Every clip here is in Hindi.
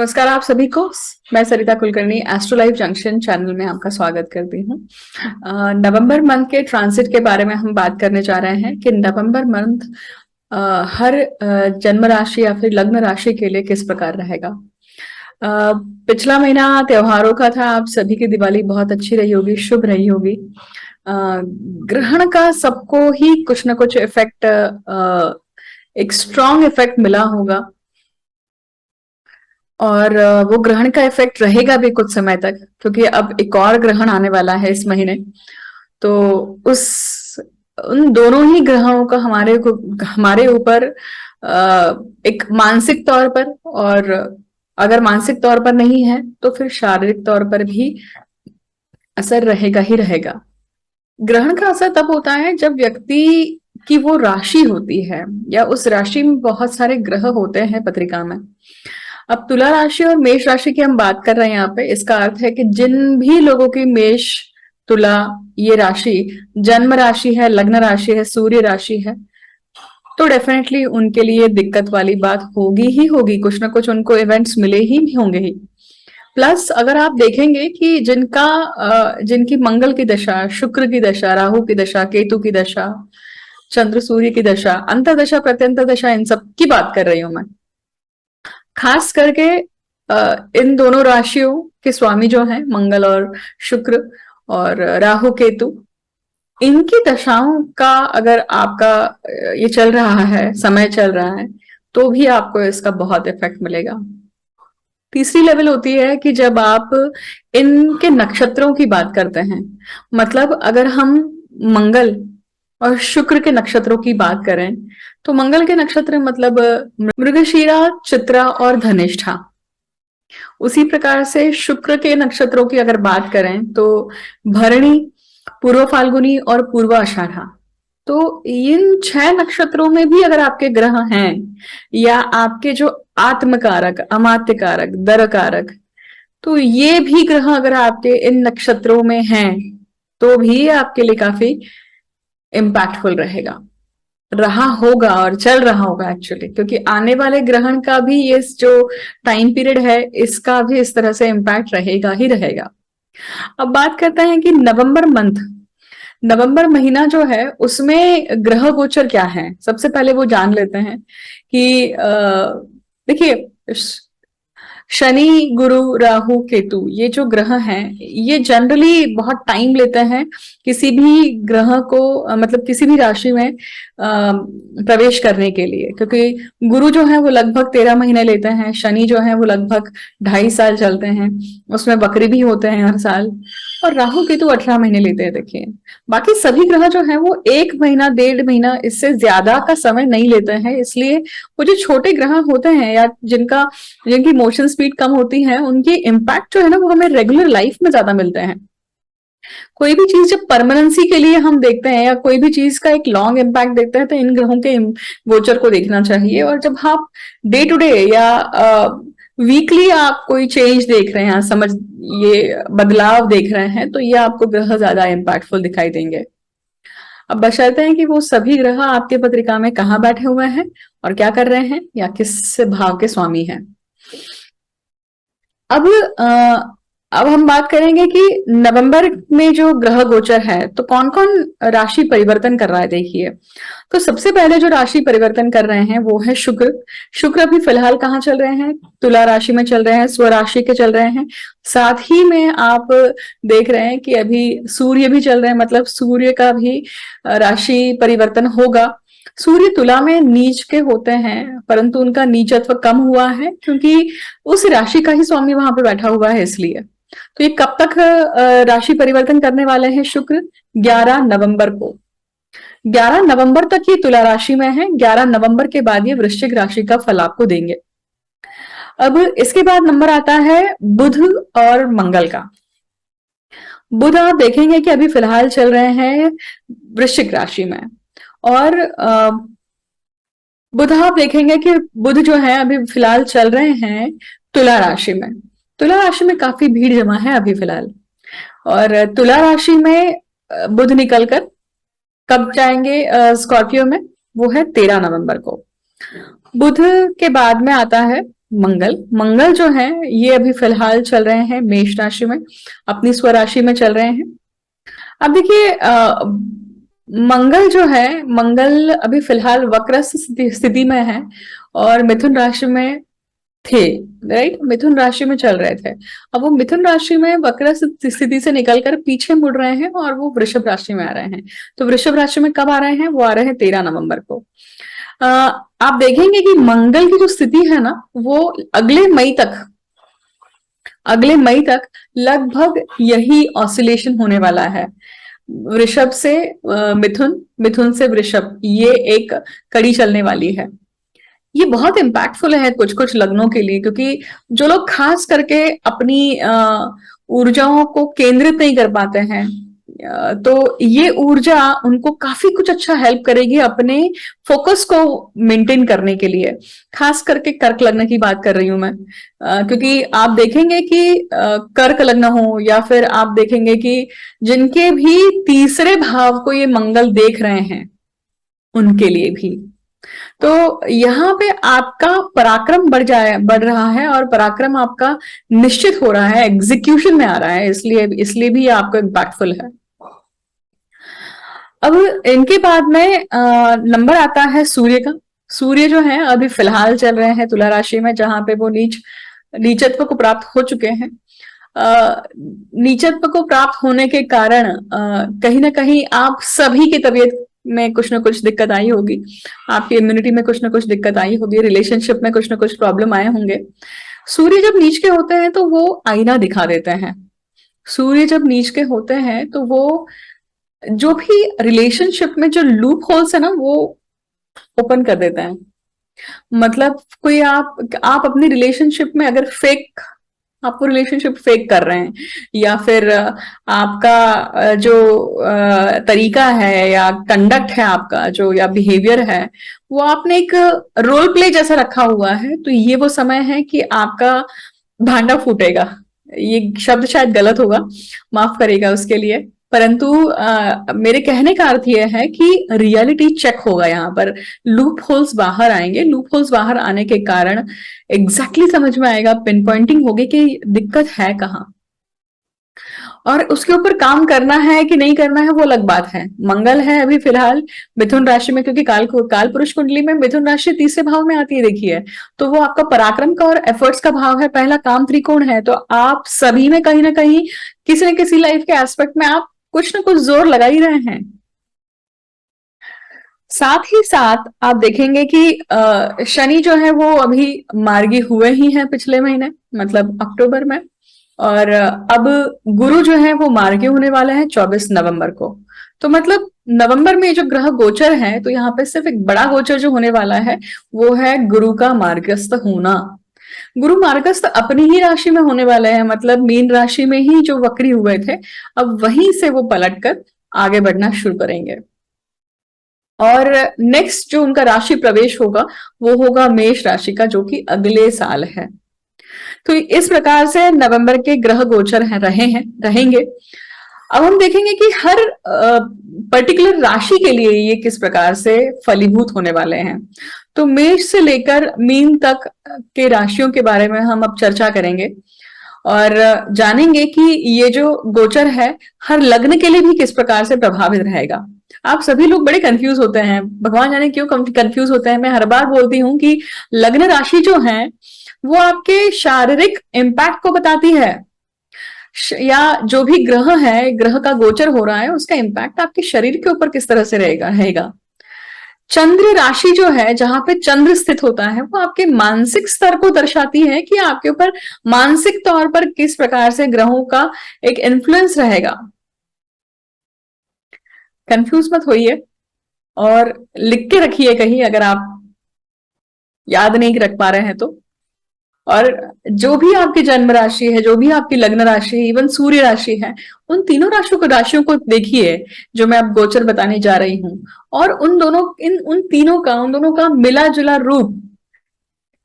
नमस्कार आप सभी को। मैं Sarita Kulkarni astro life junction channel में आपका स्वागत करती हूँ। नवंबर मंथ के ट्रांसिट के बारे में हम बात करने जा रहे हैं कि नवंबर मंथ हर जन्म राशि या फिर लग्न राशि के लिए किस प्रकार रहेगा। पिछला महीना त्योहारों का था। आप सभी की दिवाली बहुत अच्छी रही होगी, शुभ रही होगी। ग्रहण का सबको ही कुछ ना कुछ इफेक्ट, एक स्ट्रॉन्ग इफेक्ट मिला होगा और वो ग्रहण का इफेक्ट रहेगा भी कुछ समय तक, क्योंकि अब एक और ग्रहण आने वाला है इस महीने। तो उस उन दोनों ही ग्रहों का हमारे ऊपर एक मानसिक तौर पर, और अगर मानसिक तौर पर नहीं है तो फिर शारीरिक तौर पर भी असर रहेगा ही रहेगा। ग्रहण का असर तब होता है जब व्यक्ति की वो राशि होती है या उस राशि में बहुत सारे ग्रह होते हैं पत्रिका में। अब तुला राशि और मेष राशि की हम बात कर रहे हैं यहाँ पे। इसका अर्थ है कि जिन भी लोगों की मेष, तुला ये राशि जन्म राशि है, लग्न राशि है, सूर्य राशि है, तो डेफिनेटली उनके लिए दिक्कत वाली बात होगी ही होगी। कुछ ना कुछ उनको इवेंट्स मिले ही होंगे ही। प्लस अगर आप देखेंगे कि जिनकी मंगल की दशा, शुक्र की दशा, राहु की दशा, केतु की दशा, चंद्र सूर्य की दशा, अंतर्दशा प्रत्यंतर दशा, इन सब की बात कर रही हूं मैं। खास करके इन दोनों राशियों के स्वामी जो हैं मंगल और शुक्र और राहु केतु, इनकी दशाओं का अगर आपका ये चल रहा है, समय चल रहा है, तो भी आपको इसका बहुत इफेक्ट मिलेगा। तीसरी लेवल होती है कि जब आप इनके नक्षत्रों की बात करते हैं, मतलब अगर हम मंगल और शुक्र के नक्षत्रों की बात करें तो मंगल के नक्षत्र मतलब मृगशीरा, चित्रा और धनिष्ठा। उसी प्रकार से शुक्र के नक्षत्रों की अगर बात करें तो भरणी, पूर्व फाल्गुनी और पूर्व आषाढ़ा। तो इन 6 नक्षत्रों में भी अगर आपके ग्रह हैं या आपके जो आत्मकारक, अमात्य कारक, दर कारक, तो ये भी ग्रह अगर आपके इन नक्षत्रों में हैं तो भी आपके लिए काफी इम्पैक्टफुल रहा होगा और चल रहा होगा एक्चुअली, क्योंकि आने वाले ग्रहण का भी ये जो टाइम पीरियड है इसका भी इस तरह से इम्पैक्ट रहेगा ही रहेगा। अब बात करते हैं कि नवंबर मंथ, नवंबर महीना जो है उसमें ग्रह गोचर क्या है। सबसे पहले वो जान लेते हैं कि देखिए, शनि, गुरु, राहु, केतु ये जो ग्रह हैं ये जनरली बहुत टाइम लेते हैं किसी भी ग्रह को मतलब किसी भी राशि में प्रवेश करने के लिए, क्योंकि गुरु जो है वो लगभग 13 महीने लेते हैं, शनि जो है वो लगभग 2.5 साल चलते हैं, उसमें वक्री भी होते हैं हर साल, और राहु केतु 18 महीने लेते हैं। देखिए बाकी सभी ग्रह जो है वो 1 महीना, 1.5 महीना, इससे ज्यादा का समय नहीं लेते हैं। इसलिए वो जो छोटे ग्रह होते हैं या जिनकी मोशन स्पीड कम होती है, उनकी इम्पैक्ट जो है ना वो हमें रेगुलर लाइफ में ज्यादा मिलते हैं। कोई भी चीज जब परमानेंसी के लिए हम देखते हैं या कोई भी चीज का एक लॉन्ग इम्पैक्ट देखते हैं तो इन ग्रहों के गोचर को देखना चाहिए। और जब आप डे टू डे या वीकली आप कोई चेंज देख रहे हैं, ये बदलाव देख रहे हैं, तो ये आपको ग्रह ज्यादा इम्पैक्टफुल दिखाई देंगे। अब बशर्ते हैं कि वो सभी ग्रह आपके पत्रिका में कहाँ बैठे हुए हैं और क्या कर रहे हैं या किस भाव के स्वामी हैं। अब अब हम बात करेंगे कि नवंबर में जो ग्रह गोचर है तो कौन कौन राशि परिवर्तन कर रहा है। देखिए, तो सबसे पहले जो राशि परिवर्तन कर रहे हैं वो है शुक्र। शुक्र अभी फिलहाल कहाँ चल रहे हैं? तुला राशि में चल रहे हैं, स्वराशि के चल रहे हैं। साथ ही में आप देख रहे हैं कि अभी सूर्य भी चल रहे हैं, मतलब सूर्य का भी राशि परिवर्तन होगा। सूर्य तुला में नीच के होते हैं, परंतु उनका नीचत्व कम हुआ है क्योंकि उस राशि का ही स्वामी वहां पे बैठा हुआ है, इसलिए। तो ये कब तक राशि परिवर्तन करने वाले हैं शुक्र? 11 नवंबर को। 11 नवंबर तक ये तुला राशि में है। 11 नवंबर के बाद ये वृश्चिक राशि का फल आपको देंगे। अब इसके बाद नंबर आता है बुध और मंगल का। बुध आप देखेंगे कि अभी फिलहाल चल रहे हैं वृश्चिक राशि में, और बुध आप देखेंगे कि बुध जो है अभी फिलहाल चल रहे हैं तुला राशि में। तुला राशि में काफी भीड़ जमा है अभी फिलहाल, और तुला राशि में बुध निकलकर कब जाएंगे स्कॉर्पियो में? वो है 13 नवंबर को। बुध के बाद में आता है मंगल मंगल जो है ये अभी फिलहाल चल रहे हैं मेष राशि में, अपनी स्वराशि में चल रहे हैं। अब देखिए मंगल जो है, मंगल अभी फिलहाल वक्र स्थिति में है और मिथुन राशि में थे, राइट, मिथुन राशि में चल रहे थे। अब वो मिथुन राशि में वक्र स्थिति से निकलकर पीछे मुड़ रहे हैं और वो वृषभ राशि में आ रहे हैं। तो वृषभ राशि में कब आ रहे हैं? वो आ रहे हैं 13 नवंबर को। आप देखेंगे कि मंगल की जो स्थिति है ना, वो अगले मई तक लगभग यही ऑसिलेशन होने वाला है। वृषभ से मिथुन, मिथुन से वृषभ, ये एक कड़ी चलने वाली है। ये बहुत इम्पैक्टफुल है कुछ कुछ लग्नों के लिए, क्योंकि जो लोग खास करके अपनी ऊर्जाओं को केंद्रित नहीं कर पाते हैं, तो ये ऊर्जा उनको काफी कुछ अच्छा हेल्प करेगी अपने फोकस को मेंटेन करने के लिए। खास करके कर्क लग्न की बात कर रही हूं मैं, क्योंकि आप देखेंगे कि कर्क लग्न हो या फिर आप देखेंगे कि जिनके भी तीसरे भाव को ये मंगल देख रहे हैं, उनके लिए भी तो यहाँ पे आपका पराक्रम बढ़ रहा है और पराक्रम आपका निश्चित हो रहा है, एग्जीक्यूशन में आ रहा है, इसलिए इसलिए भी आपको इम्पैक्टफुल है। अब इनके बाद में नंबर आता है सूर्य का। सूर्य जो है अभी फिलहाल चल रहे हैं तुला राशि में, जहां पे वो नीचत्व को प्राप्त हो चुके हैं। नीचत्व को प्राप्त होने के कारण कहीं ना कहीं आप सभी की तबीयत में कुछ ना कुछ दिक्कत आई होगी, आपकी इम्यूनिटी में कुछ ना कुछ दिक्कत आई होगी, रिलेशनशिप में कुछ ना कुछ प्रॉब्लम आए होंगे। सूर्य जब नीच के होते हैं तो वो आईना दिखा देते हैं। सूर्य जब नीच के होते हैं तो वो जो भी रिलेशनशिप में जो लूप होल्स है ना, वो ओपन कर देते हैं। मतलब कोई आप अपनी रिलेशनशिप में अगर आपको रिलेशनशिप फेक कर रहे हैं, या फिर आपका जो तरीका है या कंडक्ट है आपका जो, या बिहेवियर है, वो आपने एक रोल प्ले जैसा रखा हुआ है, तो ये वो समय है कि आपका भांडा फूटेगा। ये शब्द शायद गलत होगा, माफ करेगा उसके लिए, परंतु मेरे कहने का अर्थ यह है कि रियलिटी चेक होगा यहाँ पर। लूप होल्स बाहर आएंगे, लूप होल्स बाहर आने के कारण एग्जैक्टली समझ में आएगा, पिन पॉइंटिंग होगी कि दिक्कत है कहाँ, और उसके ऊपर काम करना है कि नहीं करना है वो अलग बात है। मंगल है अभी फिलहाल मिथुन राशि में, क्योंकि काल पुरुष कुंडली में मिथुन राशि तीसरे भाव में आती है, देखिए, तो वो आपका पराक्रम का और एफर्ट्स का भाव है, पहला काम त्रिकोण है। तो आप सभी में कहीं ना कहीं किसी न किसी लाइफ के एस्पेक्ट में आप कुछ ना कुछ जोर लगा ही रहे हैं। साथ ही साथ आप देखेंगे कि शनि जो है वो अभी मार्गी हुए ही हैं पिछले महीने, मतलब अक्टूबर में, और अब गुरु जो है वो मार्गी होने वाले हैं 24 नवंबर को। तो मतलब नवंबर में जो ग्रह गोचर है, तो यहाँ पे सिर्फ एक बड़ा गोचर जो होने वाला है वो है गुरु का मार्गस्थ होना। गुरु मार्गस्थ अपनी ही राशि में होने वाले हैं, मतलब मीन राशि में ही जो वक्री हुए थे, अब वहीं से वो पलटकर आगे बढ़ना शुरू करेंगे। और नेक्स्ट जो उनका राशि प्रवेश होगा वो होगा मेष राशि का, जो कि अगले साल है। तो इस प्रकार से नवंबर के ग्रह गोचर रहेंगे। अब हम देखेंगे कि हर पर्टिकुलर राशि के लिए ये किस प्रकार से फलीभूत होने वाले हैं। तो मेष से लेकर मीन तक के राशियों के बारे में हम अब चर्चा करेंगे और जानेंगे कि ये जो गोचर है हर लग्न के लिए भी किस प्रकार से प्रभावित रहेगा। आप सभी लोग बड़े कंफ्यूज होते हैं, भगवान जाने क्यों कंफ्यूज होते हैं। मैं हर बार बोलती हूँ कि लग्न राशि जो है वो आपके शारीरिक इम्पैक्ट को बताती है, या जो भी ग्रह है, ग्रह का गोचर हो रहा है, उसका इम्पैक्ट आपके शरीर के ऊपर किस तरह से रहेगा। चंद्र राशि जो है, जहां पे चंद्र स्थित होता है, वो आपके मानसिक स्तर को दर्शाती है कि आपके ऊपर मानसिक तौर पर किस प्रकार से ग्रहों का एक इन्फ्लुएंस रहेगा। कंफ्यूज मत होइए और लिख के रखिए कहीं, अगर आप याद नहीं रख पा रहे हैं तो। और जो भी आपकी जन्म राशि है, जो भी आपकी लग्न राशि है, इवन सूर्य राशि है, उन तीनों राशियों को देखिए जो मैं अब गोचर बताने जा रही हूं, और उन दोनों का मिला जुला रूप,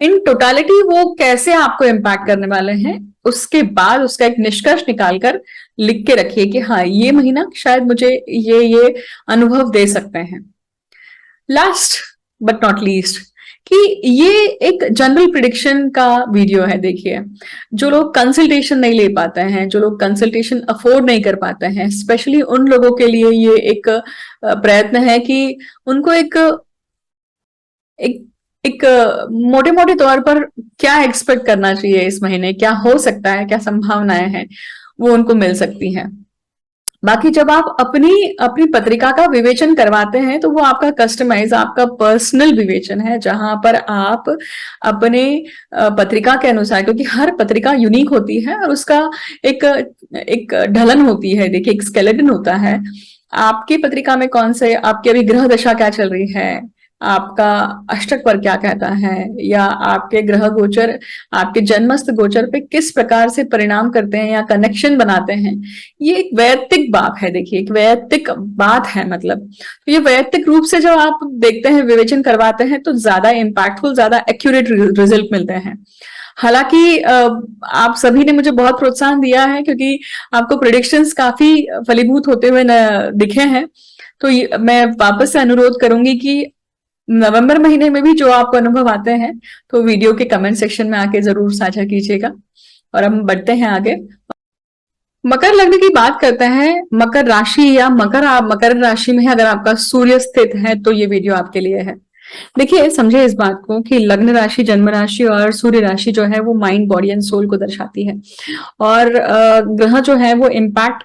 इन टोटालिटी वो कैसे आपको इम्पैक्ट करने वाले हैं, उसके बाद उसका एक निष्कर्ष निकालकर लिख के रखिए कि हाँ, ये महीना शायद मुझे ये अनुभव दे सकते हैं। लास्ट बट नॉट लीस्ट, कि ये एक जनरल प्रिडिक्शन का वीडियो है। देखिए, जो लोग कंसल्टेशन नहीं ले पाते हैं, जो लोग कंसल्टेशन अफोर्ड नहीं कर पाते हैं, स्पेशली उन लोगों के लिए ये एक प्रयत्न है कि उनको एक एक एक मोटे मोटे तौर पर क्या एक्सपेक्ट करना चाहिए इस महीने, क्या हो सकता है, क्या संभावनाएं हैं, वो उनको मिल सकती हैं। बाकी जब आप अपनी अपनी पत्रिका का विवेचन करवाते हैं तो वो आपका कस्टमाइज, आपका पर्सनल विवेचन है, जहां पर आप अपने पत्रिका के अनुसार, क्योंकि हर पत्रिका यूनिक होती है और उसका एक एक ढलन होती है। देखिए, एक स्केलेटन होता है। आपकी पत्रिका में कौन से, आपकी अभी ग्रह दशा क्या चल रही है, आपका अष्टक पर क्या कहता है, या आपके ग्रह गोचर आपके जन्मस्थ गोचर पे किस प्रकार से परिणाम करते हैं या कनेक्शन बनाते हैं, ये एक वैयक्तिक बात है। देखिए, एक वैयक्तिक बात है। मतलब तो ये वैयक्तिक रूप से जब आप देखते हैं, विवेचन करवाते हैं, तो ज्यादा इम्पैक्टफुल, ज्यादा एक्यूरेट रिजल्ट मिलते हैं। हालांकि आप सभी ने मुझे बहुत प्रोत्साहन दिया है, क्योंकि आपको प्रिडिक्शंस काफी फलीभूत होते हुए दिखे हैं। तो मैं वापस से अनुरोध करूंगी कि नवंबर महीने में भी जो आपको अनुभव आते हैं, तो वीडियो के कमेंट सेक्शन में आके जरूर साझा कीजिएगा। और हम बढ़ते हैं आगे। मकर लग्न की बात करते हैं। मकर राशि या मकर राशि में अगर आपका सूर्य स्थित है तो ये वीडियो आपके लिए है। देखिए, समझे इस बात को कि लग्न राशि, जन्म राशि और सूर्य राशि जो है वो माइंड, बॉडी एंड सोल को दर्शाती है। और ग्रह जो है वो इम्पैक्ट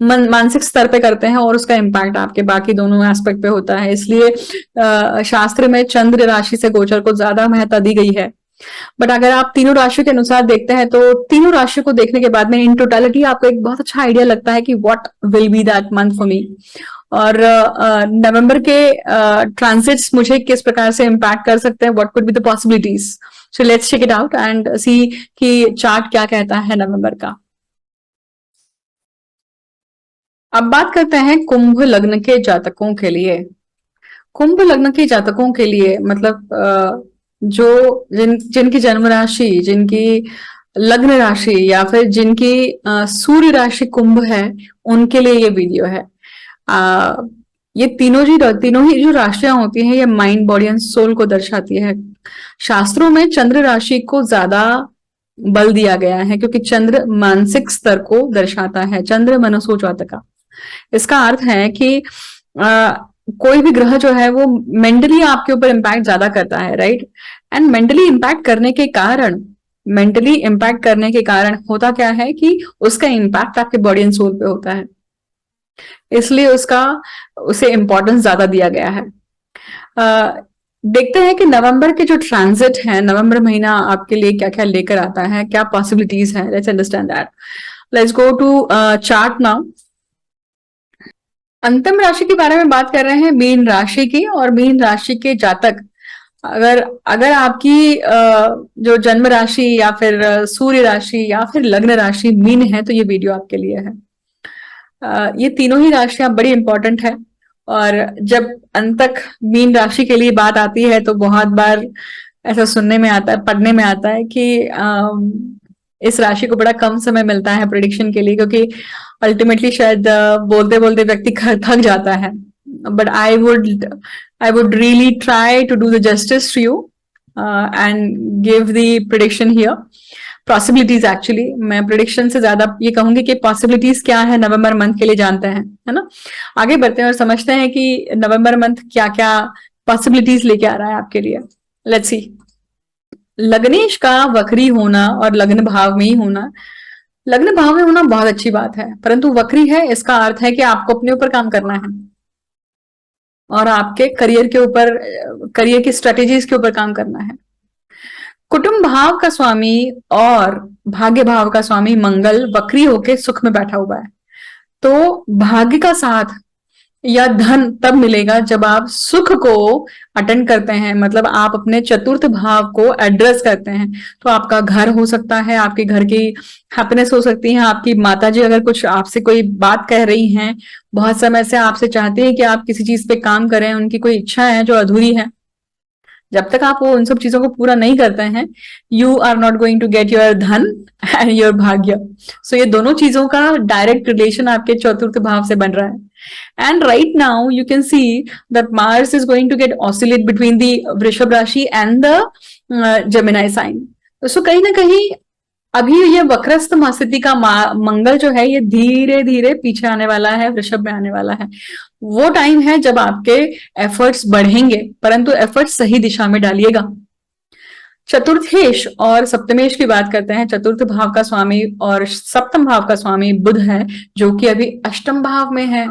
मानसिक स्तर पे करते हैं और उसका इम्पैक्ट आपके बाकी दोनों एस्पेक्ट पे होता है। इसलिए शास्त्र में चंद्र राशि से गोचर को ज्यादा महत्ता दी गई है। बट अगर आप तीनों राशियों के अनुसार देखते हैं तो तीनों राशियों को देखने के बाद में इन टोटलिटी आपको एक बहुत अच्छा आइडिया लगता है कि what will be that month for me. और नवंबर के ट्रांजिट्स मुझे किस प्रकार से इम्पैक्ट कर सकते हैं, what could be the possibilities. So let's check it out and see कि चार्ट क्या कहता है नवंबर का। अब बात करते हैं कुंभ लग्न के जातकों के लिए। कुंभ लग्न के जातकों के लिए मतलब जो जिनकी जन्म राशि, जिनकी लग्न राशि या फिर जिनकी सूर्य राशि कुंभ है, उनके लिए ये वीडियो है। ये तीनों ही जो राशियां होती हैं, ये माइंड, बॉडी एंड सोल को दर्शाती है। शास्त्रों में चंद्र राशि को ज्यादा बल दिया गया है, क्योंकि चंद्र मानसिक स्तर को दर्शाता है, चंद्र मनसो जातका। इसका अर्थ है कि कोई भी ग्रह जो है वो मेंटली आपके ऊपर इम्पैक्ट ज्यादा करता है, राइट। एंड मेंटली इम्पैक्ट करने के कारण होता क्या है कि उसका इम्पैक्ट आपके बॉडी एंड सोल पे होता है, इसलिए उसे इम्पोर्टेंस ज्यादा दिया गया है। देखते हैं कि नवंबर के जो ट्रांजिट है, नवंबर महीना आपके लिए क्या क्या लेकर आता है, क्या पॉसिबिलिटीज है। Let's understand that. Let's go to chart now. अंतिम राशि के बारे में बात कर रहे हैं, मीन राशि की। और मीन राशि के जातक, अगर अगर आपकी जो जन्म राशि या फिर सूर्य राशि या फिर लग्न राशि मीन है, तो ये वीडियो आपके लिए है। ये तीनों ही राशियां बड़ी इंपॉर्टेंट है। और जब अंत तक मीन राशि के लिए बात आती है तो बहुत बार ऐसा सुनने में आता है, पढ़ने में आता है कि इस राशि को बड़ा कम समय मिलता है प्रिडिक्शन के लिए, क्योंकि अल्टीमेटली शायद बोलते बोलते व्यक्ति थक जाता है। But I would really try to do the justice to you and give the prediction here. Possibilities, actually मैं प्रिडिक्शन से ज्यादा ये कहूंगी कि पॉसिबिलिटीज क्या है नवंबर मंथ के लिए जानते हैं, है ना। आगे बढ़ते हैं और समझते हैं कि नवंबर मंथ क्या क्या पॉसिबिलिटीज लेके आ रहा है आपके लिए। Let's see. लग्नेश का वक्री होना और लग्न भाव में ही होना, लग्न भाव में होना बहुत अच्छी बात है, परंतु वक्री है, इसका अर्थ है कि आपको अपने ऊपर काम करना है और आपके करियर के ऊपर, करियर की स्ट्रेटेजीज के ऊपर काम करना है। कुटुंब भाव का स्वामी और भाग्य भाव का स्वामी मंगल वक्री होके सुख में बैठा हुआ है। तो भाग्य का साथ या धन तब मिलेगा जब आप सुख को अटेंड करते हैं, मतलब आप अपने चतुर्थ भाव को एड्रेस करते हैं। तो आपका घर हो सकता है, आपके घर की हैप्पीनेस हो सकती है, आपकी माताजी अगर कुछ आपसे कोई बात कह रही हैं, बहुत समय से आपसे चाहती है कि आप किसी चीज पे काम करें, उनकी कोई इच्छा है जो अधूरी है, जब तक आप वो उन सब चीजों को पूरा नहीं करते हैं, you are not going to get your dhan and your bhagya. So ये दोनों चीजों का डायरेक्ट रिलेशन आपके चतुर्थ भाव से बन रहा है। And right now you can see that Mars is going to get oscillate between the Vrishab Rashi and the Gemini sign. So कहीं ना कहीं अभी ये वक्रस्थ स्थिति का मंगल जो है ये धीरे धीरे पीछे आने वाला है, वृषभ में आने वाला है। वो टाइम है जब आपके एफर्ट्स बढ़ेंगे, परंतु एफर्ट्स सही दिशा में डालिएगा। चतुर्थेश और सप्तमेश की बात करते हैं। चतुर्थ भाव का स्वामी और सप्तम भाव का स्वामी बुध है, जो कि अभी अष्टम भाव में है।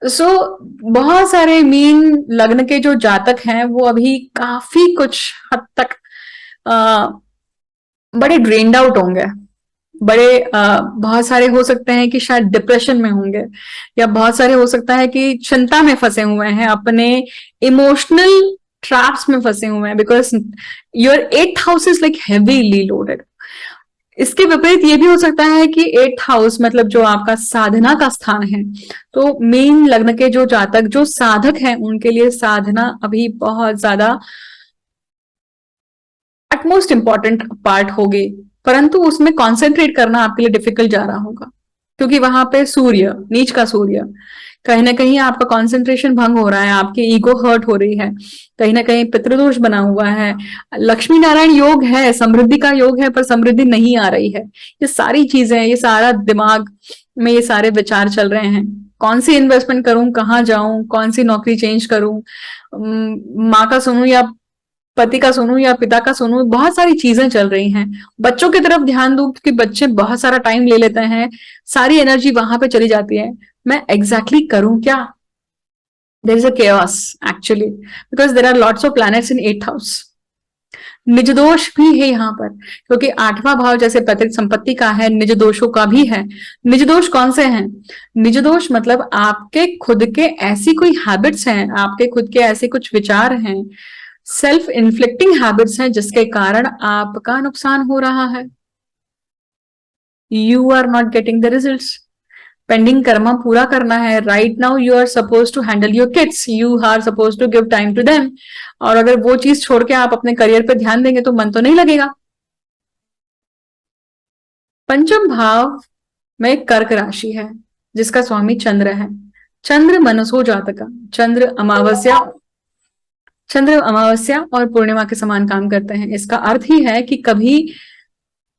बहुत सारे मीन लग्न के जो जातक हैं वो अभी काफी कुछ हद तक बड़े ड्रेन्ड आउट होंगे, बहुत सारे हो सकते हैं कि शायद डिप्रेशन में होंगे, या बहुत सारे हो सकता है कि चिंता में फंसे हुए हैं, अपने इमोशनल ट्रैप्स में फंसे हुए हैं, because your 8th house is like heavily loaded. इसके विपरीत ये भी हो सकता है कि 8th हाउस मतलब जो आपका साधना का स्थान है, तो मेन लग्न के जो जातक जो साधक हैं उनके लिए साधना अभी बहुत ज्यादा एटमोस्ट इंपॉर्टेंट पार्ट होगी, परंतु उसमें कॉन्सेंट्रेट करना आपके लिए डिफिकल्ट जा रहा होगा, क्योंकि वहां पे सूर्य, नीच का सूर्य, कहीं ना कहीं आपका कंसंट्रेशन भंग हो रहा है, आपकी ईगो हर्ट हो रही है, कहीं ना कहीं पितृदोष बना हुआ है। लक्ष्मी नारायण योग है, समृद्धि का योग है, पर समृद्धि नहीं आ रही है। ये सारी चीजें, ये सारा दिमाग में ये सारे विचार चल रहे हैं। कौन सी इन्वेस्टमेंट करूं, कहाँ जाऊं, कौन सी नौकरी चेंज करूं, माँ का सुनूं या पति का सुनूं या पिता का सुनूं, बहुत सारी चीजें चल रही हैं। बच्चों की तरफ ध्यान दूं कि बच्चे बहुत सारा टाइम ले लेते हैं, सारी एनर्जी वहां पे चली जाती है। मैं एग्जैक्टली करूं क्या? There is a chaos actually, because there are lots of planets in 8th house. निज दोष भी है यहाँ पर, क्योंकि 8वां भाव जैसे पैतृक संपत्ति का है, निज दोषों का भी है। निज दोष कौन से हैं? निज दोष मतलब आपके खुद के ऐसी कोई हैबिट्स हैं, आपके खुद के ऐसे कुछ विचार हैं, सेल्फ इन्फ्लिक्टिंग हैबिट्स हैं, जिसके कारण आपका नुकसान हो रहा है। You are not getting the results. Pending karma पूरा करना है। Right now you are suppose to handle your kids, you are suppose to give time to them, और अगर वो चीज छोड़ के आप अपने करियर पे ध्यान देंगे तो मन तो नहीं लगेगा। पंचम भाव में कर्क राशि है, जिसका स्वामी चंद्र है। चंद्र मनसो जातका, चंद्र अमावस्या और पूर्णिमा के समान काम करते हैं। इसका अर्थ ही है कि कभी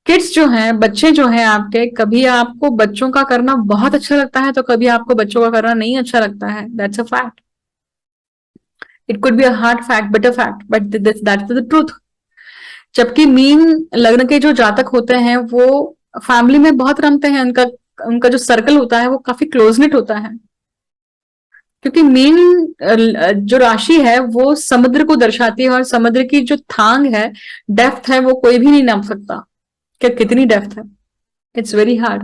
किड्स जो हैं, बच्चे जो हैं आपके, कभी आपको बच्चों का करना बहुत अच्छा लगता है तो कभी आपको बच्चों का करना नहीं अच्छा लगता है। That's a fact. It could be a hard fact but a fact, but that's the truth. जबकि मीन लग्न के जो जातक होते हैं वो फैमिली में बहुत रमते हैं, उनका उनका जो सर्कल होता है वो काफी क्लोजनेट होता है, क्योंकि मीन जो राशि है वो समुद्र को दर्शाती है, और समुद्र की जो थांग है, डेप्थ है, वो कोई भी नहीं नाप सकता कि कितनी डेप्थ है। It's very hard.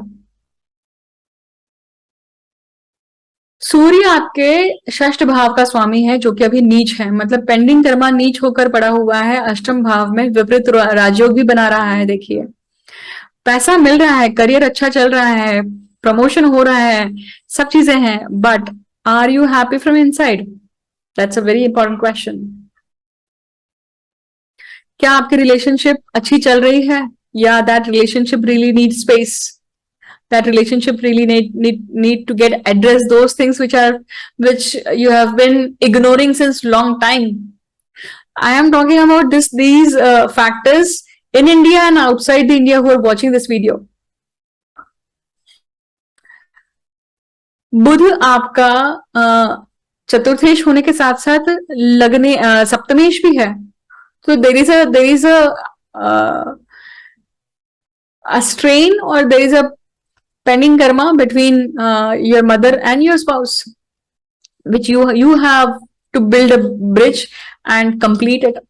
सूर्य आपके षष्ठ भाव का स्वामी है, जो कि अभी नीच है, मतलब पेंडिंग कर्मा नीच होकर पड़ा हुआ है अष्टम भाव में, विपरीत राजयोग भी बना रहा है। देखिए, पैसा मिल रहा है, करियर अच्छा चल रहा है, प्रमोशन हो रहा है, सब चीजें हैं, but are you happy from inside? That's a very important question. क्या आपकी रिलेशनशिप अच्छी चल रही है, या that relationship really need space? That relationship really need to get address those things which you have been ignoring since long time. I am talking about these factors in India and outside the India who are watching this video. बुध आपका चतुर्थेश होने के साथ साथ लगने सप्तमेश भी है, तो there is a strain, or there is a pending karma between your mother and your spouse, which you have to build a bridge and complete it.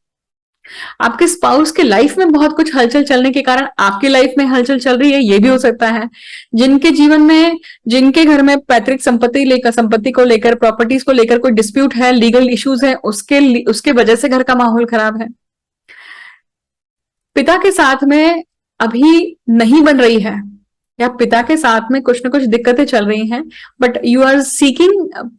आपके स्पाउस के लाइफ में बहुत कुछ हलचल चलने के कारण आपकी लाइफ में हलचल चल रही है, ये भी हो सकता है। जिनके जीवन में, जिनके घर में पैतृक संपत्ति को लेकर, प्रॉपर्टीज को लेकर कोई डिस्प्यूट है, लीगल इश्यूज है, उसके वजह से घर का माहौल खराब है। पिता के साथ में अभी नहीं बन रही है, या पिता के साथ में कुछ ना कुछ दिक्कतें चल रही हैं, but you are seeking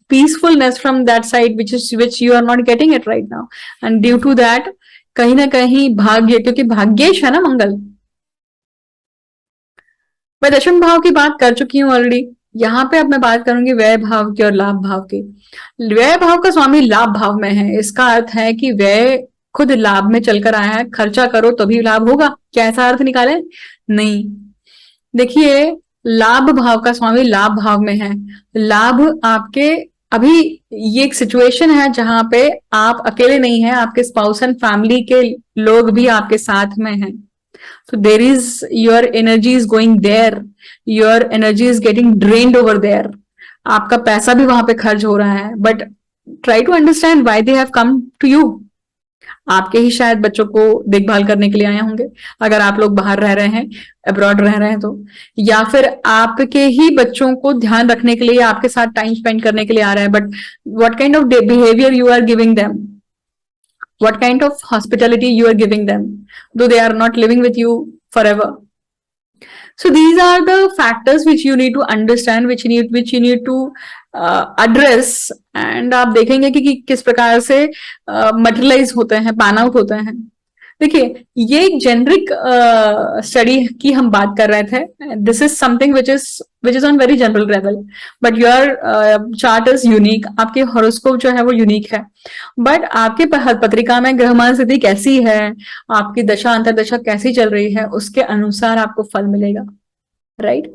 peacefulness from that side which you are not getting it right now, and due to that कहीं ना कहीं भाग्य, क्योंकि भाग्येश है ना मंगल। मैं दशम भाव की बात कर चुकी हूँ ऑलरेडी, यहाँ पे अब मैं बात करूंगी व्यय भाव की और लाभ भाव की। व्यय भाव का स्वामी लाभ भाव में है, इसका अर्थ है कि व्यय खुद लाभ में चलकर आया है, खर्चा करो तभी लाभ होगा, क्या ऐसा अर्थ निकाले? नहीं। देखिए, लाभ भाव का स्वामी लाभ भाव में है। लाभ आपके, अभी ये एक सिचुएशन है जहां पे आप अकेले नहीं हैं, आपके स्पाउस एंड फैमिली के लोग भी आपके साथ में हैं। So there is, your energy is going there, your energy is getting drained over there. आपका पैसा भी वहां पे खर्च हो रहा है, but try to understand why they have come to you. आपके ही शायद बच्चों को देखभाल करने के लिए आए होंगे, अगर आप लोग बाहर रह रहे हैं, अब्रॉड रह रहे हैं तो, या फिर आपके ही बच्चों को ध्यान रखने के लिए, आपके साथ टाइम स्पेंड करने के लिए आ रहे हैं, but what kind of behaviour you are giving them, what kind of hospitality you are giving them, though they are not living with you forever. So these are the factors which you need to understand, which you need to address. And आप देखेंगे कि किस प्रकार से materialize होते हैं, pan out होते हैं। देखिए, ये एक जेनरिक स्टडी की हम बात कर रहे थे। This is something which is on very general level, but your chart is unique, आपके हॉरोस्कोप जो है वो यूनिक है, बट आपके पत्रिका में ग्रहमान स्थिति कैसी है, आपकी दशा अंतरदशा कैसी चल रही है, उसके अनुसार आपको फल मिलेगा, राइट?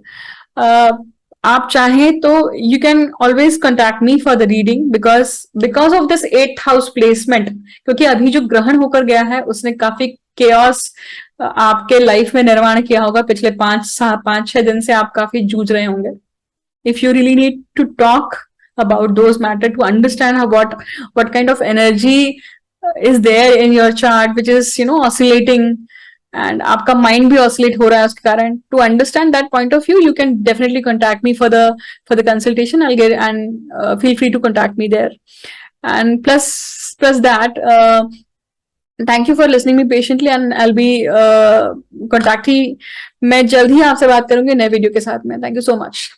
आप चाहें तो you can always contact me for the reading, because of this 8th house placement, क्योंकि अभी जो ग्रहण होकर गया है उसने काफी केओस आपके लाइफ में निर्माण किया होगा। पिछले 5-6 दिन से आप काफी जूझ रहे होंगे। If you really need to talk about those matter, to understand how what kind of energy is there in your chart which is oscillating, and आपका mind भी oscillate हो रहा है उसके कारण, to understand that point of view you can definitely contact me for the consultation. I'll get, and feel free to contact me there. And plus that, thank you for listening me patiently, and I'll be contacting, मैं जल्द ही आपसे बात करूंगी नए वीडियो के साथ में। Thank you so much.